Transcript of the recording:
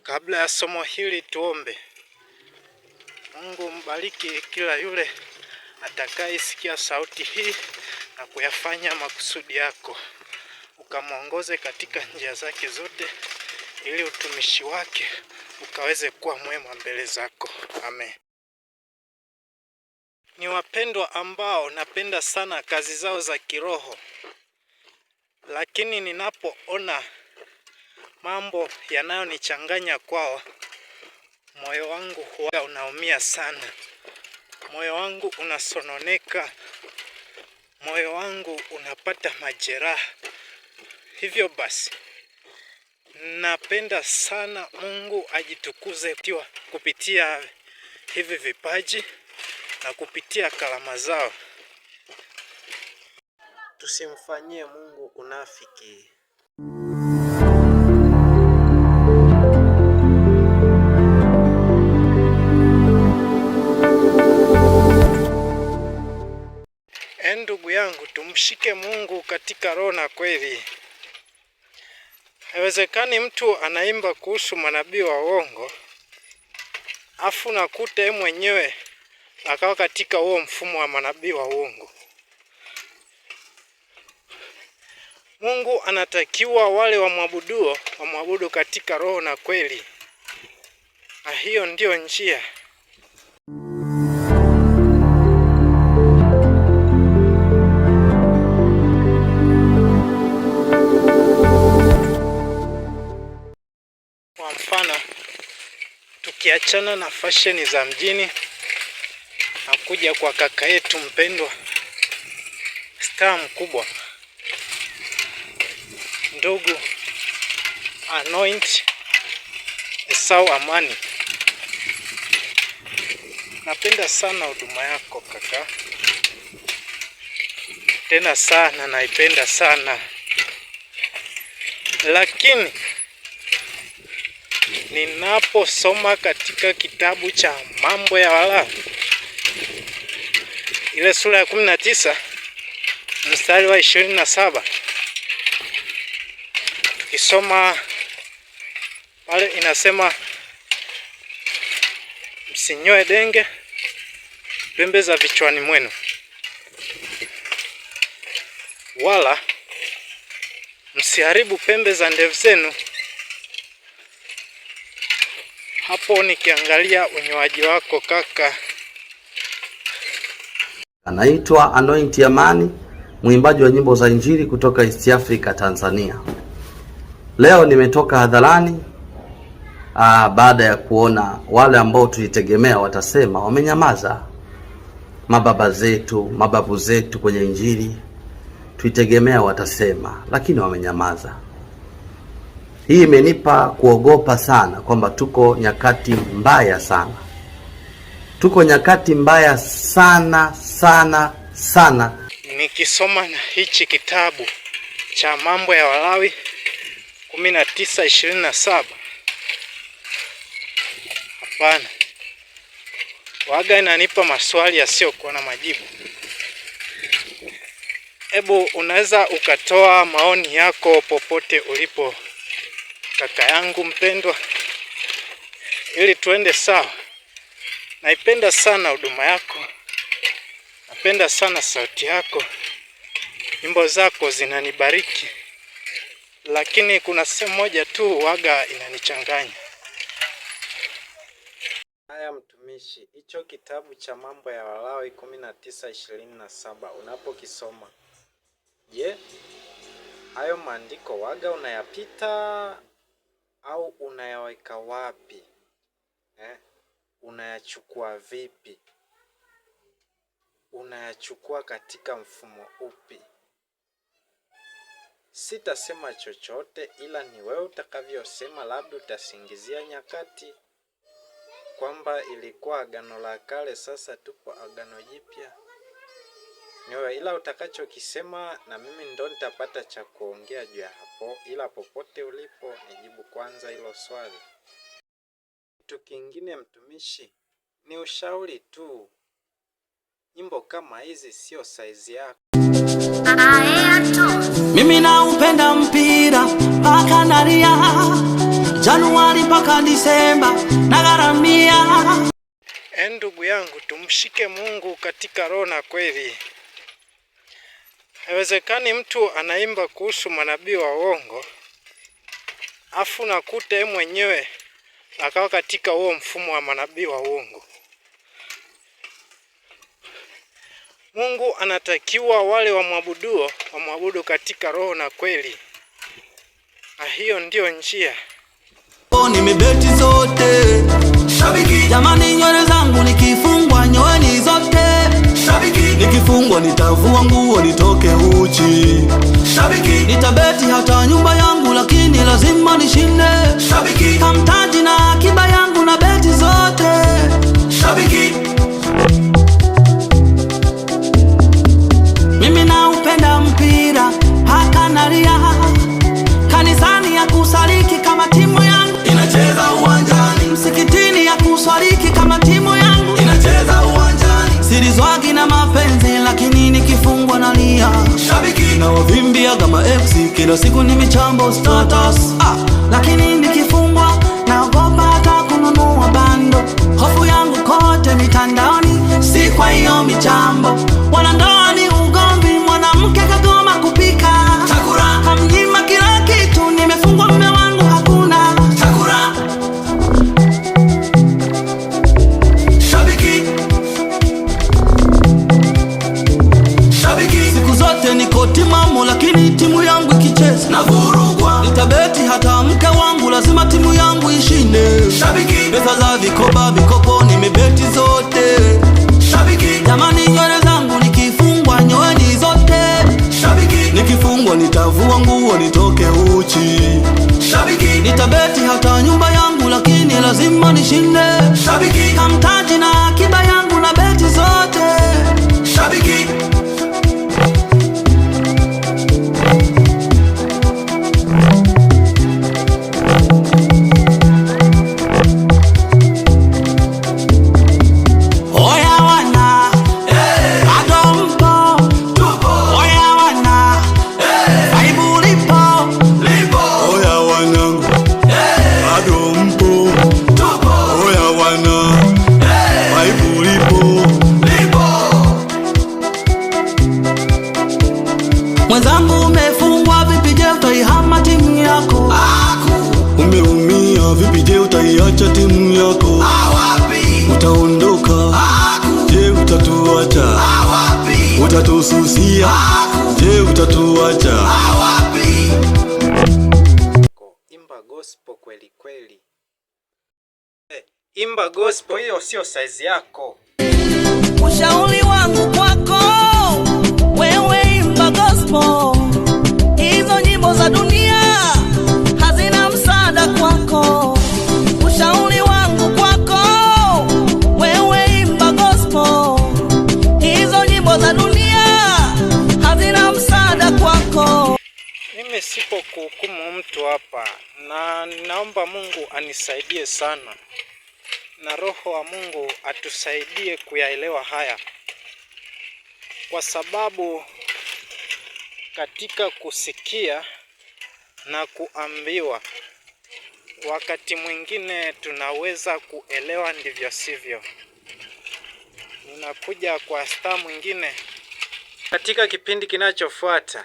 Kabla ya somo hili tuombe. Mungu mbariki kila yule atakayesikia sauti hii na kuyafanya makusudi yako. Ukamwongoze katika njia zake zote ili utumishi wake ukaweze kuwa mwema mbele zako. Amen. Ni wapendwa ambao napenda sana kazi zao za kiroho. Lakini ninapoona mambo yanayonichanganya kwao, moyo wangu huwa unaumia sana. Moyo wangu unasononeka. Moyo wangu unapata majeraha. Hivyo basi, napenda sana Mungu ajitukuze kupitia hivi vipaji na kupitia kalama zao. Tusimfanyie Mungu unafiki. Ndugu yangu, tumshike Mungu katika roho na kweli. Haiwezekani mtu anaimba kuhusu manabii wa uongo, afu nakuta yeye mwenyewe akawa katika huo mfumo wa manabii wa uongo. Mungu anatakiwa wale wamwabudu katika roho na kweli. Na hiyo ndio njia. Kwa mfano, tukiachana na fashion za mjini na kuja kwa kaka yetu mpendwa, star mkubwa, ndugu Anoint Esau Amani. Napenda sana huduma yako kaka. Tena sana, naipenda sana. Lakini ninaposoma katika kitabu cha Mambo ya Walawi, ile sura ya 19 mstari wa 27, tukisoma pale inasema, msinyoe denge pembe za vichwani mwenu, wala msiharibu pembe za ndevu zenu. Hapo nikiangalia unyoaji wako kaka. Anaitwa Anoint Amani, mwimbaji wa nyimbo za injili kutoka East Africa, Tanzania. Leo nimetoka hadharani baada ya kuona wale ambao tulitegemea watasema wamenyamaza. Mababa zetu, mababu zetu kwenye injili tulitegemea watasema, lakini wamenyamaza. Hii imenipa kuogopa sana kwamba tuko nyakati mbaya sana. Tuko nyakati mbaya sana sana sana. Nikisoma na hichi kitabu cha Mambo ya Walawi 19:27. Hapana. Waga inanipa maswali yasiyokuwa na majibu. Hebu unaweza ukatoa maoni yako popote ulipo kaka yangu mpendwa, ili tuende sawa. Naipenda sana huduma yako. Napenda sana sauti yako. Nyimbo zako zinanibariki. Lakini kuna sehemu moja tu waga inanichanganya. Haya mtumishi, hicho kitabu cha Mambo ya Walawi 19:27 unapokisoma, je, hayo maandiko waga unayapita au unayaweka wapi? Unayachukua vipi? Unayachukua katika mfumo upi? Sitasema chochote, ila ni wewe utakavyosema. Labda utasingizia nyakati kwamba ilikuwa agano la kale, sasa tupo agano jipya. Niwe, ila utakachokisema na mimi ndo nitapata cha kuongea juu ya hapo. Ila popote ulipo nijibu kwanza hilo swali. Kitu kingine mtumishi, ni ushauri tu. Nyimbo kama hizi sio size yako. Mimi naupenda mpira mpaka nalia. Januari mpaka Disemba nagharamia. Ndugu yangu, tumshike Mungu katika roho na kweli. Haiwezekani mtu anaimba kuhusu manabii wa uongo afu nakuta yeye mwenyewe akawa katika huo mfumo wa manabii wa uongo. Mungu anatakiwa wale wamwabudu katika roho na kweli. Na hiyo ndio njia. Nimebeti zote shabiki, jamani nywele zangu nikifungwa nyoeni zote shabiki, nikifungwa nitavua nguo nitoke uchi shabiki, nitabeti hata nyumba yangu lakini lazima nishinde shabiki, kamtaji na akiba yangu na beti zote shabiki. Mimi naupenda mpira haka nalia, kanisani ya kusaliki kama timu yangu inacheza uwanjani, msikitini ya kusaliki kama timu yangu inacheza uwanjani, silizwagi na mapenzi lakini nikifungwa nalia shabiki, na wavimbia kama FC kila siku ni michambo status lakini nikifungwa naogopa hata kununua bando, hofu yangu kote mitandaoni si kwa hiyo michambo. Wanandoa ni ugomvi, mwanamke kagoma kupika chakula, kamnyima kila kitu, nimefungwa mume wangu hakuna chakula shabiki, shabiki. Siku zote niko timamu lakini timu yangu ikicheza na vurugwa, nitabeti hata mke wangu lazima timu yangu ishinde shabiki, pesa za mikopo nimebeti zote shabiki, jamani nywele zangu nikifungwa nyoeni zote shabiki, nikifungwa nitavua nguo nitoke uchi shabiki, nitabeti hata nyumba yangu lakini lazima nishinde shabiki, kamtaji na akiba yangu na beti zote shabiki. Mwenzangu umefungwa vipi, je utaihama timu yako? Umeumia vipi, je utaiacha timu yako? Wapi? Utaondoka? Je utatuacha? Wapi? Utatususia? Je utatuacha? Wapi? Imba gospel kweli kweli. Imba gospel, hiyo sio size yako. Ushauri wangu kwako wewe, imba gospel. Hizo nyimbo za dunia hazina msaada kwako. Ushauri wangu kwako wewe, imba gospel. Hizo nyimbo za dunia hazina msaada kwako. Mimi sipo kuhukumu mtu hapa, na naomba Mungu anisaidie sana, na Roho wa Mungu atusaidie kuyaelewa haya, kwa sababu katika kusikia na kuambiwa wakati mwingine tunaweza kuelewa ndivyo sivyo. Ninakuja kwa star mwingine katika kipindi kinachofuata.